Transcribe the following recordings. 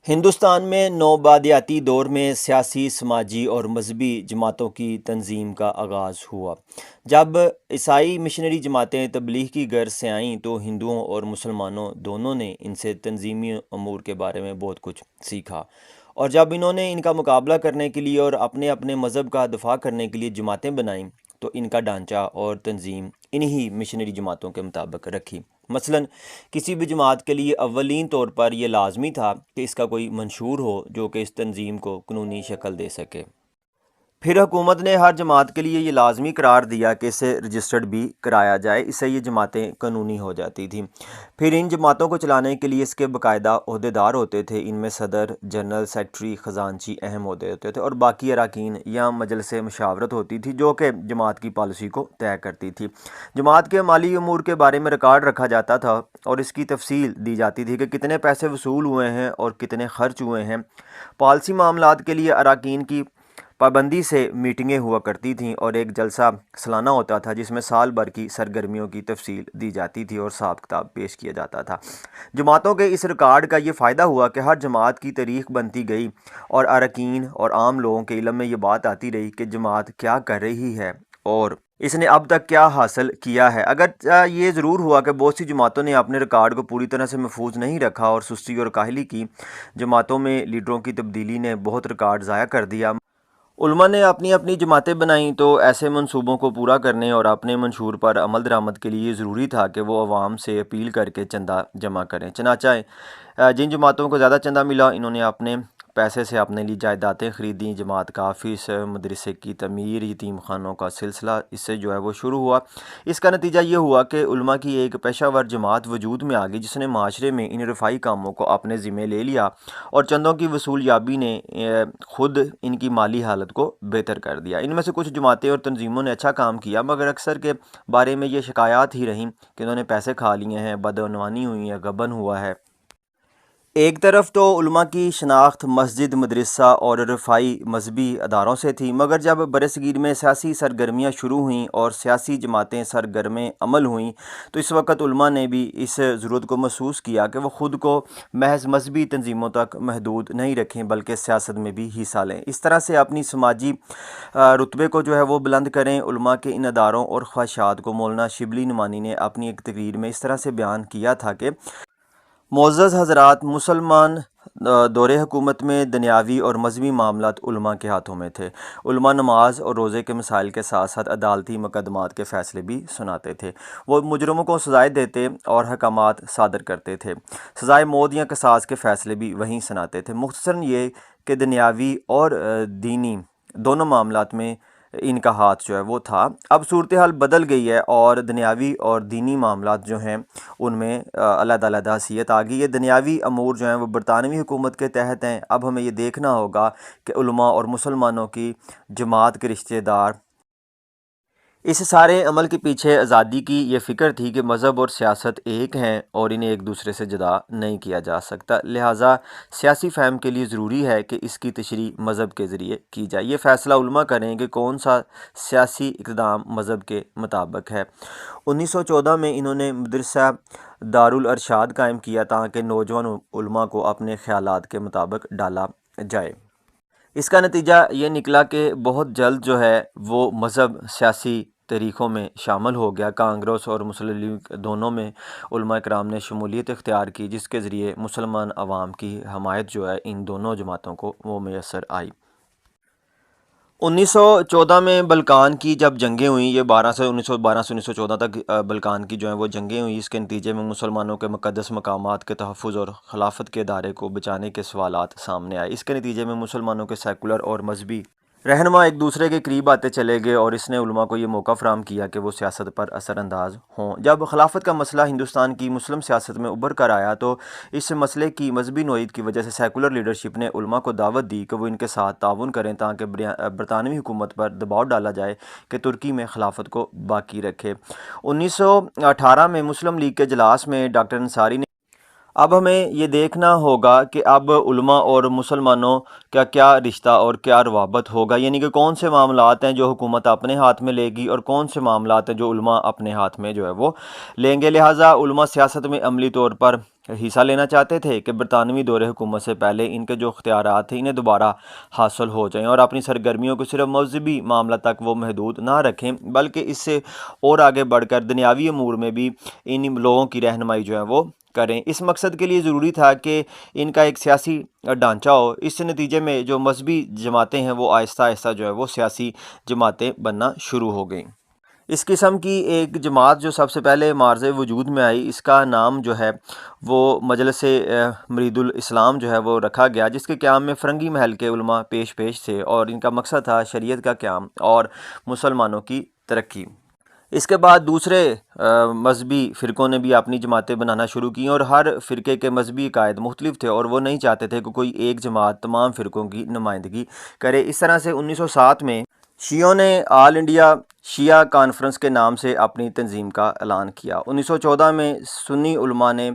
ہندوستان میں نوبادیاتی دور میں سیاسی، سماجی اور مذہبی جماعتوں کی تنظیم کا آغاز ہوا۔ جب عیسائی مشنری جماعتیں تبلیغ کی غرض سے آئیں تو ہندوؤں اور مسلمانوں دونوں نے ان سے تنظیمی امور کے بارے میں بہت کچھ سیکھا، اور جب انہوں نے ان کا مقابلہ کرنے کے لیے اور اپنے اپنے مذہب کا دفاع کرنے کے لیے جماعتیں بنائیں تو ان کا ڈھانچہ اور تنظیم انہی مشنری جماعتوں کے مطابق رکھی۔ مثلاً کسی بھی جماعت کے لیے اولین طور پر یہ لازمی تھا کہ اس کا کوئی منشور ہو جو کہ اس تنظیم کو قانونی شکل دے سکے۔ پھر حکومت نے ہر جماعت کے لیے یہ لازمی قرار دیا کہ اسے رجسٹرڈ بھی کرایا جائے، اس سے یہ جماعتیں قانونی ہو جاتی تھیں۔ پھر ان جماعتوں کو چلانے کے لیے اس کے باقاعدہ عہدیدار ہوتے تھے، ان میں صدر، جنرل سیکرٹری، خزانچی اہم عہدے ہوتے تھے، اور باقی اراکین یا مجلس مشاورت ہوتی تھی جو کہ جماعت کی پالیسی کو طے کرتی تھی۔ جماعت کے مالی امور کے بارے میں ریکارڈ رکھا جاتا تھا اور اس کی تفصیل دی جاتی تھی کہ کتنے پیسے وصول ہوئے ہیں اور کتنے خرچ ہوئے ہیں۔ پالسی معاملات کے لیے اراکین کی پابندی سے میٹنگیں ہوا کرتی تھیں اور ایک جلسہ سالانہ ہوتا تھا جس میں سال بھر کی سرگرمیوں کی تفصیل دی جاتی تھی اور حساب کتاب پیش کیا جاتا تھا۔ جماعتوں کے اس ریکارڈ کا یہ فائدہ ہوا کہ ہر جماعت کی تاریخ بنتی گئی اور اراکین اور عام لوگوں کے علم میں یہ بات آتی رہی کہ جماعت کیا کر رہی ہے اور اس نے اب تک کیا حاصل کیا ہے۔ اگر یہ ضرور ہوا کہ بہت سی جماعتوں نے اپنے ریکارڈ کو پوری طرح سے محفوظ نہیں رکھا اور سستی اور کاہلی کی، جماعتوں میں لیڈروں کی تبدیلی نے بہت ریکارڈ ضائع کر دیا۔ علماء نے اپنی اپنی جماعتیں بنائیں تو ایسے منصوبوں کو پورا کرنے اور اپنے منشور پر عمل درآمد کے لیے ضروری تھا کہ وہ عوام سے اپیل کر کے چندہ جمع کریں۔ چنانچہ جن جماعتوں کو زیادہ چندہ ملا انہوں نے اپنے پیسے سے اپنے لیے جائیدادیں خریدیں، جماعت کا آفس، مدرسے کی تعمیر، یتیم خانوں کا سلسلہ اس سے وہ شروع ہوا۔ اس کا نتیجہ یہ ہوا کہ علماء کی ایک پیشہ ور جماعت وجود میں آ گئی جس نے معاشرے میں ان رفاہی کاموں کو اپنے ذمہ لے لیا، اور چندوں کی وصول یابی نے خود ان کی مالی حالت کو بہتر کر دیا۔ ان میں سے کچھ جماعتیں اور تنظیموں نے اچھا کام کیا، مگر اکثر کے بارے میں یہ شکایات ہی رہیں کہ انہوں نے پیسے کھا لیے ہیں، بدعنوانی ہوئی ہے، غبن ہوا ہے۔ ایک طرف تو علماء کی شناخت مسجد، مدرسہ اور رفاہی مذہبی اداروں سے تھی، مگر جب برصغیر میں سیاسی سرگرمیاں شروع ہوئیں اور سیاسی جماعتیں سرگرم عمل ہوئیں تو اس وقت علماء نے بھی اس ضرورت کو محسوس کیا کہ وہ خود کو محض مذہبی تنظیموں تک محدود نہیں رکھیں بلکہ سیاست میں بھی حصہ لیں، اس طرح سے اپنی سماجی رتبے کو وہ بلند کریں۔ علماء کے ان اداروں اور خواہشات کو مولانا شبلی نعمانی نے اپنی ایک تقریر میں اس طرح سے بیان کیا تھا کہ معزز حضرات، مسلمان دور حکومت میں دنیاوی اور مذہبی معاملات علماء کے ہاتھوں میں تھے۔ علماء نماز اور روزے کے مسائل کے ساتھ ساتھ عدالتی مقدمات کے فیصلے بھی سناتے تھے۔ وہ مجرموں کو سزائیں دیتے اور حکامات صادر کرتے تھے۔ سزائے موت یا قصاص کے فیصلے بھی وہیں سناتے تھے۔ مختصراً یہ کہ دنیاوی اور دینی دونوں معاملات میں ان کا ہاتھ وہ تھا۔ اب صورتحال بدل گئی ہے اور دنیاوی اور دینی معاملات ہیں ان میں علیحدہ علیحدہ حیثیت آ گئی۔ یہ دنیاوی امور ہیں وہ برطانوی حکومت کے تحت ہیں۔ اب ہمیں یہ دیکھنا ہوگا کہ علماء اور مسلمانوں کی جماعت کے رشتہ دار اس سارے عمل کے پیچھے آزادی کی یہ فکر تھی کہ مذہب اور سیاست ایک ہیں اور انہیں ایک دوسرے سے جدا نہیں کیا جا سکتا، لہٰذا سیاسی فہم کے لیے ضروری ہے کہ اس کی تشریح مذہب کے ذریعے کی جائے۔ یہ فیصلہ علماء کریں کہ کون سا سیاسی اقدام مذہب کے مطابق ہے۔ 1914 میں انہوں نے مدرسہ دارالارشاد قائم کیا تاکہ نوجوان علماء کو اپنے خیالات کے مطابق ڈالا جائے۔ اس کا نتیجہ یہ نکلا کہ بہت جلد وہ مذہب سیاسی تحریکوں میں شامل ہو گیا۔ کانگریس اور مسلم لیگ دونوں میں علماء کرام نے شمولیت اختیار کی جس کے ذریعے مسلمان عوام کی حمایت ان دونوں جماعتوں کو وہ میسر آئی۔ 1914 میں بلکان کی جب جنگیں ہوئیں، یہ 12 سے 1914 تک بلکان کی وہ جنگیں ہوئیں، اس کے نتیجے میں مسلمانوں کے مقدس مقامات کے تحفظ اور خلافت کے ادارے کو بچانے کے سوالات سامنے آئے۔ اس کے نتیجے میں مسلمانوں کے سیکولر اور مذہبی رہنما ایک دوسرے کے قریب آتے چلے گئے اور اس نے علماء کو یہ موقع فراہم کیا کہ وہ سیاست پر اثر انداز ہوں۔ جب خلافت کا مسئلہ ہندوستان کی مسلم سیاست میں ابھر کر آیا تو اس مسئلے کی مذہبی نوعیت کی وجہ سے سیکولر لیڈرشپ نے علماء کو دعوت دی کہ وہ ان کے ساتھ تعاون کریں تاکہ برطانوی حکومت پر دباؤ ڈالا جائے کہ ترکی میں خلافت کو باقی رکھے۔ 1918 میں مسلم لیگ کے اجلاس میں ڈاکٹر انصاری نے اب ہمیں یہ دیکھنا ہوگا کہ اب علماء اور مسلمانوں کا کیا رشتہ اور کیا روابط ہوگا، یعنی کہ کون سے معاملات ہیں جو حکومت اپنے ہاتھ میں لے گی اور کون سے معاملات ہیں جو علماء اپنے ہاتھ میں جو ہے وہ لیں گے۔ لہٰذا علماء سیاست میں عملی طور پر حصہ لینا چاہتے تھے کہ برطانوی دور حکومت سے پہلے ان کے جو اختیارات تھے انہیں دوبارہ حاصل ہو جائیں اور اپنی سرگرمیوں کو صرف مذہبی معاملہ تک وہ محدود نہ رکھیں، بلکہ اس سے اور آگے بڑھ کر دنیاوی امور میں بھی ان لوگوں کی رہنمائی جو ہے وہ کریں۔ اس مقصد کے لیے ضروری تھا کہ ان کا ایک سیاسی ڈھانچہ ہو۔ اس نتیجے میں جو مذہبی جماعتیں ہیں وہ آہستہ آہستہ جو ہے وہ سیاسی جماعتیں بننا شروع ہو گئیں۔ اس قسم کی ایک جماعت جو سب سے پہلے معرض وجود میں آئی، اس کا نام جو ہے وہ مجلس مرید الاسلام جو ہے وہ رکھا گیا، جس کے قیام میں فرنگی محل کے علماء پیش تھے اور ان کا مقصد تھا شریعت کا قیام اور مسلمانوں کی ترقی۔ اس کے بعد دوسرے مذہبی فرقوں نے بھی اپنی جماعتیں بنانا شروع کی اور ہر فرقے کے مذہبی عقائد مختلف تھے اور وہ نہیں چاہتے تھے کہ کوئی ایک جماعت تمام فرقوں کی نمائندگی کرے۔ اس طرح سے 1907 میں شیعوں نے آل انڈیا شیعہ کانفرنس کے نام سے اپنی تنظیم کا اعلان کیا۔ 1914 میں سنی علماء نے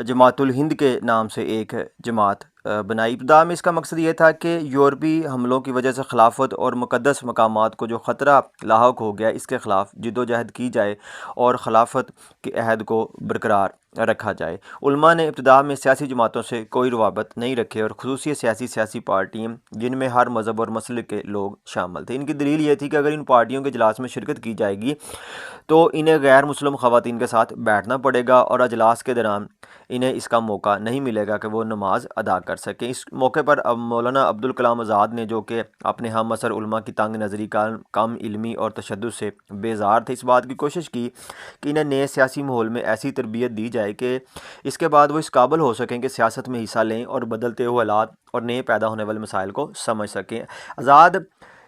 جماعت الہند کے نام سے ایک جماعت بنائی۔ ابتدا میں اس کا مقصد یہ تھا کہ یورپی حملوں کی وجہ سے خلافت اور مقدس مقامات کو جو خطرہ لاحق ہو گیا اس کے خلاف جد و جہد کی جائے اور خلافت کے عہد کو برقرار رکھا جائے۔ علماء نے ابتدا میں سیاسی جماعتوں سے کوئی روابط نہیں رکھے اور خصوصی سیاسی پارٹیاں جن میں ہر مذہب اور مسلک کے لوگ شامل تھے۔ ان کی دلیل یہ تھی کہ اگر ان پارٹیوں کے اجلاس میں شرکت کی جائے گی تو انہیں غیر مسلم خواتین کے ساتھ بیٹھنا پڑے گا اور اجلاس کے دوران انہیں اس کا موقع نہیں ملے گا کہ وہ نماز ادا کر سکیں۔ اس موقع پر مولانا عبدالکلام آزاد نے، جو کہ اپنے ہم عصر علماء کی تنگ نظری، کم علمی اور تشدد سے بیزار تھے، اس بات کی کوشش کی کہ انہیں نئے سیاسی ماحول میں ایسی تربیت دی جائے کہ اس کے بعد وہ اس قابل ہو سکیں کہ سیاست میں حصہ لیں اور بدلتے ہوئے حالات اور نئے پیدا ہونے والے مسائل کو سمجھ سکیں۔ آزاد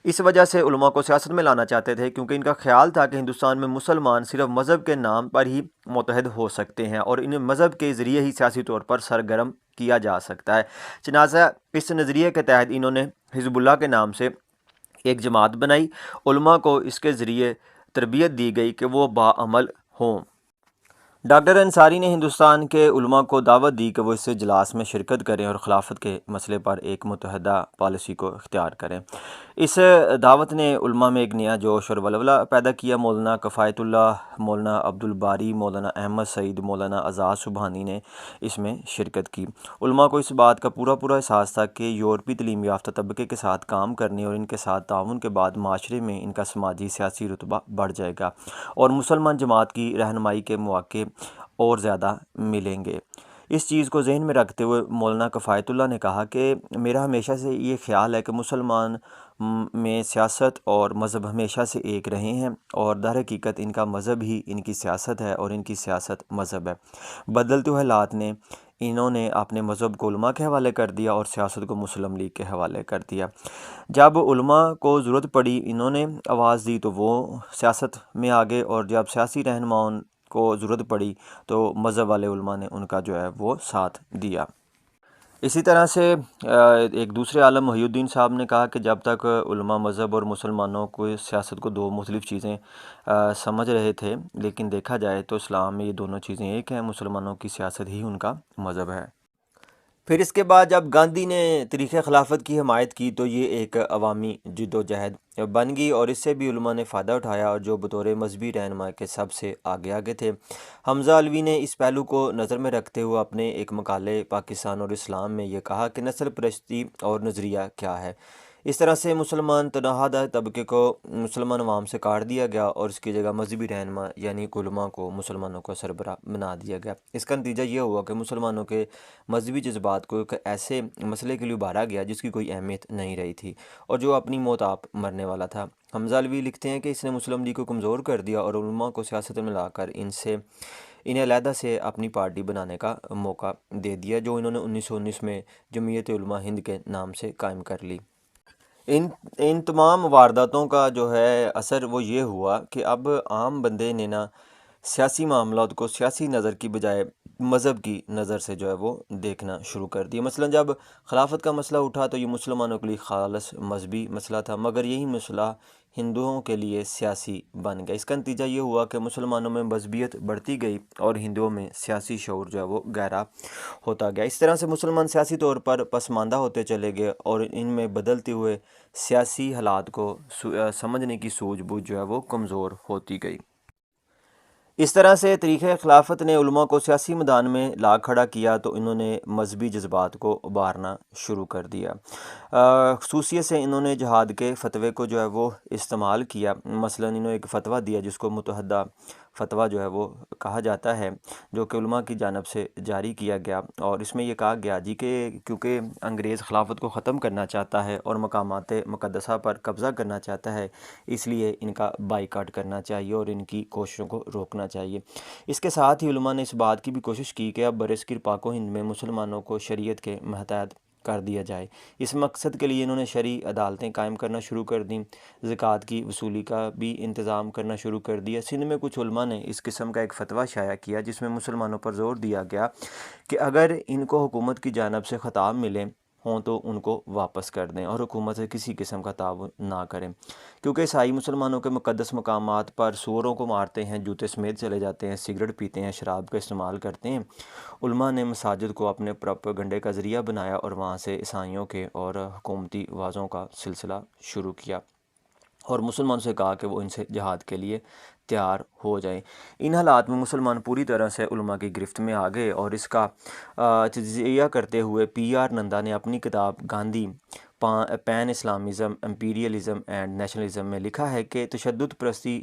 اس وجہ سے علماء کو سیاست میں لانا چاہتے تھے کیونکہ ان کا خیال تھا کہ ہندوستان میں مسلمان صرف مذہب کے نام پر ہی متحد ہو سکتے ہیں اور انہیں مذہب کے ذریعے ہی سیاسی طور پر سرگرم کیا جا سکتا ہے۔ چنانچہ اس نظریے کے تحت انہوں نے حزب اللہ کے نام سے ایک جماعت بنائی۔ علماء کو اس کے ذریعے تربیت دی گئی کہ وہ باعمل ہوں۔ ڈاکٹر انصاری نے ہندوستان کے علماء کو دعوت دی کہ وہ اس اجلاس میں شرکت کریں اور خلافت کے مسئلے پر ایک متحدہ پالیسی کو اختیار کریں۔ اس دعوت نے علماء میں ایک نیا جوش اور ولولہ پیدا کیا۔ مولانا کفایت اللہ، مولانا عبدالباری، مولانا احمد سعید، مولانا اعزاز سبحانی نے اس میں شرکت کی۔ علماء کو اس بات کا پورا احساس تھا کہ یورپی تعلیم یافتہ طبقے کے ساتھ کام کرنے اور ان کے ساتھ تعاون کے بعد معاشرے میں ان کا سماجی سیاسی رتبہ بڑھ جائے گا اور مسلمان جماعت کی رہنمائی کے مواقع اور زیادہ ملیں گے۔ اس چیز کو ذہن میں رکھتے ہوئے مولانا کفایت اللہ نے کہا کہ میرا ہمیشہ سے یہ خیال ہے کہ مسلمان میں سیاست اور مذہب ہمیشہ سے ایک رہے ہیں اور در حقیقت ان کا مذہب ہی ان کی سیاست ہے اور ان کی سیاست مذہب ہے۔ بدلتے ہوئے حالات نے انہوں نے اپنے مذہب کو علماء کے حوالے کر دیا اور سیاست کو مسلم لیگ کے حوالے کر دیا۔ جب علماء کو ضرورت پڑی انہوں نے آواز دی تو وہ سیاست میں آگے، اور جب سیاسی رہنماؤں کو ضرورت پڑی تو مذہب والے علماء نے ان کا جو ہے وہ ساتھ دیا۔ اسی طرح سے ایک دوسرے عالم محی الدین صاحب نے کہا کہ جب تک علماء مذہب اور مسلمانوں کو سیاست کو دو مختلف چیزیں سمجھ رہے تھے، لیکن دیکھا جائے تو اسلام میں یہ دونوں چیزیں ایک ہیں، مسلمانوں کی سیاست ہی ان کا مذہب ہے۔ پھر اس کے بعد جب گاندھی نے طریق خلافت کی حمایت کی تو یہ ایک عوامی جد و جہد بن گئی اور اس سے بھی علماء نے فائدہ اٹھایا، اور جو بطور مذہبی رہنما کے سب سے آگے تھے۔ حمزہ علوی نے اس پہلو کو نظر میں رکھتے ہوئے اپنے ایک مقالے پاکستان اور اسلام میں یہ کہا کہ نسل پرستی اور نظریہ کیا ہے۔ اس طرح سے مسلمان تنہا طبقے کو مسلمان عوام سے کاٹ دیا گیا اور اس کی جگہ مذہبی رہنما یعنی علماء کو مسلمانوں کو سربراہ بنا دیا گیا۔ اس کا نتیجہ یہ ہوا کہ مسلمانوں کے مذہبی جذبات کو ایک ایسے مسئلے کے لیے ابھارا گیا جس کی کوئی اہمیت نہیں رہی تھی اور جو اپنی موت آپ مرنے والا تھا۔ حمزہ علوی لکھتے ہیں کہ اس نے مسلم لیگ کو کمزور کر دیا اور علماء کو سیاست میں لا کر انہیں علیحدہ سے اپنی پارٹی بنانے کا موقع دے دیا، جو انہوں نے 1919 میں جمعیت علماء ہند کے نام سے قائم کر لی۔ ان تمام وارداتوں کا جو ہے اثر وہ یہ ہوا کہ اب عام بندے نے سیاسی معاملات کو سیاسی نظر کی بجائے مذہب کی نظر سے جو ہے وہ دیکھنا شروع کر دیا۔ مثلا جب خلافت کا مسئلہ اٹھا تو یہ مسلمانوں کے لیے خالص مذہبی مسئلہ تھا، مگر یہی مسئلہ ہندوؤں کے لیے سیاسی بن گیا۔ اس کا نتیجہ یہ ہوا کہ مسلمانوں میں مذہبیت بڑھتی گئی اور ہندوؤں میں سیاسی شعور جو ہے وہ گہرا ہوتا گیا۔ اس طرح سے مسلمان سیاسی طور پر پسماندہ ہوتے چلے گئے اور ان میں بدلتے ہوئے سیاسی حالات کو سمجھنے کی سوجھ بوجھ جو ہے وہ کمزور ہوتی گئی۔ اس طرح سے طریقہ خلافت نے علماء کو سیاسی میدان میں لا کھڑا کیا تو انہوں نے مذہبی جذبات کو ابھارنا شروع کر دیا۔ خصوصیت سے انہوں نے جہاد کے فتوے کو جو ہے وہ استعمال کیا۔ مثلا انہوں نے ایک فتویٰ دیا جس کو متحدہ فتویٰ جو ہے وہ کہا جاتا ہے، جو کہ علماء کی جانب سے جاری کیا گیا، اور اس میں یہ کہا گیا جی کہ کیونکہ انگریز خلافت کو ختم کرنا چاہتا ہے اور مقامات مقدسہ پر قبضہ کرنا چاہتا ہے، اس لیے ان کا بائیکاٹ کرنا چاہیے اور ان کی کوششوں کو روکنا چاہیے۔ اس کے ساتھ ہی علماء نے اس بات کی بھی کوشش کی کہ اب برصغیر پاک و ہند میں مسلمانوں کو شریعت کے ماتحت کر دیا جائے۔ اس مقصد کے لیے انہوں نے شرعی عدالتیں قائم کرنا شروع کر دیں، زکوٰۃ کی وصولی کا بھی انتظام کرنا شروع کر دیا۔ سندھ میں کچھ علماء نے اس قسم کا ایک فتویٰ شائع کیا جس میں مسلمانوں پر زور دیا گیا کہ اگر ان کو حکومت کی جانب سے خطاب ملے ہوں تو ان کو واپس کر دیں اور حکومت سے کسی قسم کا تعاون نہ کریں، کیونکہ عیسائی مسلمانوں کے مقدس مقامات پر سوروں کو مارتے ہیں، جوتے سمیت چلے جاتے ہیں، سگریٹ پیتے ہیں، شراب کا استعمال کرتے ہیں۔ علماء نے مساجد کو اپنے پروپیگنڈے کا ذریعہ بنایا اور وہاں سے عیسائیوں کے اور حکومتی وعظوں کا سلسلہ شروع کیا اور مسلمانوں سے کہا کہ وہ ان سے جہاد کے لیے تیار ہو جائیں۔ ان حالات میں مسلمان پوری طرح سے علماء کی گرفت میں آ گئے اور اس کا تجزیہ کرتے ہوئے پی آر نندا نے اپنی کتاب Gandhi pan Islamism, imperialism and nationalism میں لکھا ہے کہ تشدد پرستی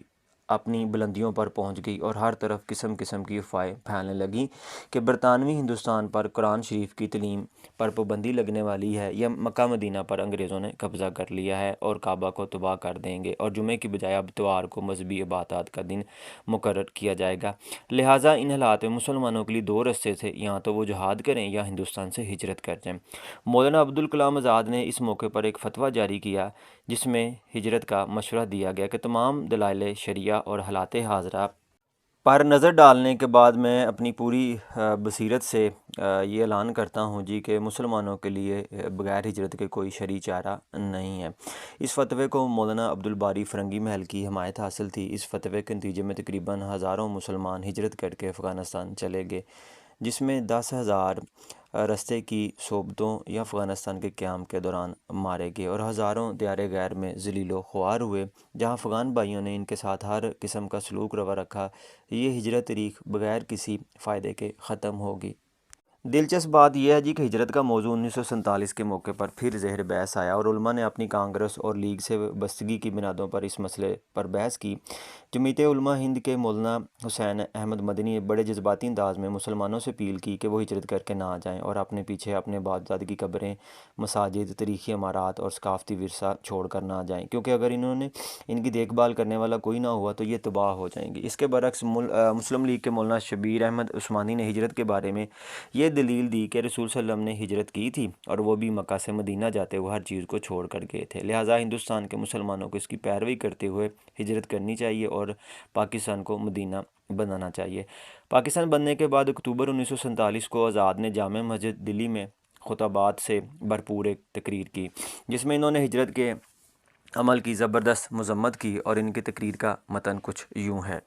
اپنی بلندیوں پر پہنچ گئی اور ہر طرف قسم قسم کی افواہیں پھیلنے لگیں کہ برطانوی ہندوستان پر قرآن شریف کی تعلیم پر پابندی لگنے والی ہے، یا مکہ مدینہ پر انگریزوں نے قبضہ کر لیا ہے اور کعبہ کو تباہ کر دیں گے، اور جمعے کی بجائے اب اتوار کو مذہبی عبادات کا دن مقرر کیا جائے گا۔ لہٰذا ان حالات میں مسلمانوں کے لیے دو راستے تھے، یا تو وہ جہاد کریں یا ہندوستان سے ہجرت کر جائیں۔ مولانا عبدالکلام آزاد نے اس موقع پر ایک فتویٰ جاری کیا جس میں ہجرت کا مشورہ دیا گیا کہ تمام دلائل شرعیہ اور حالات حاضرہ پر نظر ڈالنے کے بعد میں اپنی پوری بصیرت سے یہ اعلان کرتا ہوں جی کہ مسلمانوں کے لیے بغیر ہجرت کے کوئی شرعی چارہ نہیں ہے۔ اس فتوے کو مولانا عبدالباری فرنگی محل کی حمایت حاصل تھی۔ اس فتوے کے نتیجے میں تقریباً ہزاروں مسلمان ہجرت کر کے افغانستان چلے گئے، جس میں 10,000 رستے کی صوبتوں یا افغانستان کے قیام کے دوران مارے گئے اور ہزاروں دیار غیر میں ذلیل و خوار ہوئے۔ جہاں افغان بھائیوں نے ان کے ساتھ ہر قسم کا سلوک روا رکھا، یہ ہجرت تاریخ بغیر کسی فائدے کے ختم ہوگی۔ دلچسپ بات یہ ہے جی کہ ہجرت کا موضوع 1947 کے موقع پر پھر زہر بحث آیا اور علماء نے اپنی کانگریس اور لیگ سے وابستگی کی بنیادوں پر اس مسئلے پر بحث کی۔ جمعیت علماء ہند کے مولانا حسین احمد مدنی نے بڑے جذباتی انداز میں مسلمانوں سے اپیل کی کہ وہ ہجرت کر کے نہ جائیں اور اپنے پیچھے اپنے باپ کی قبریں، مساجد، تاریخی عمارات اور ثقافتی ورثہ چھوڑ کر نہ جائیں، کیونکہ اگر انہوں نے ان کی دیکھ بھال کرنے والا کوئی نہ ہوا تو یہ تباہ ہو جائیں گے۔ اس کے برعکس مسلم لیگ کے مولانا شبیر احمد عثمانی نے ہجرت کے بارے میں یہ دلیل دی کہ رسول صلی اللہ علیہ وسلم نے ہجرت کی تھی اور وہ بھی مکہ سے مدینہ جاتے ہوئے ہر چیز کو چھوڑ کر گئے تھے، لہٰذا ہندوستان کے مسلمانوں کو اس کی پیروی کرتے ہوئے ہجرت کرنی چاہیے اور پاکستان کو مدینہ بنانا چاہیے۔ پاکستان بننے کے بعد اکتوبر 1947 کو آزاد نے جامع مسجد دلی میں خطبات سے بھرپور ایک تقریر کی جس میں انہوں نے ہجرت کے عمل کی زبردست مذمت کی، اور ان کی تقریر کا متن کچھ یوں ہے۔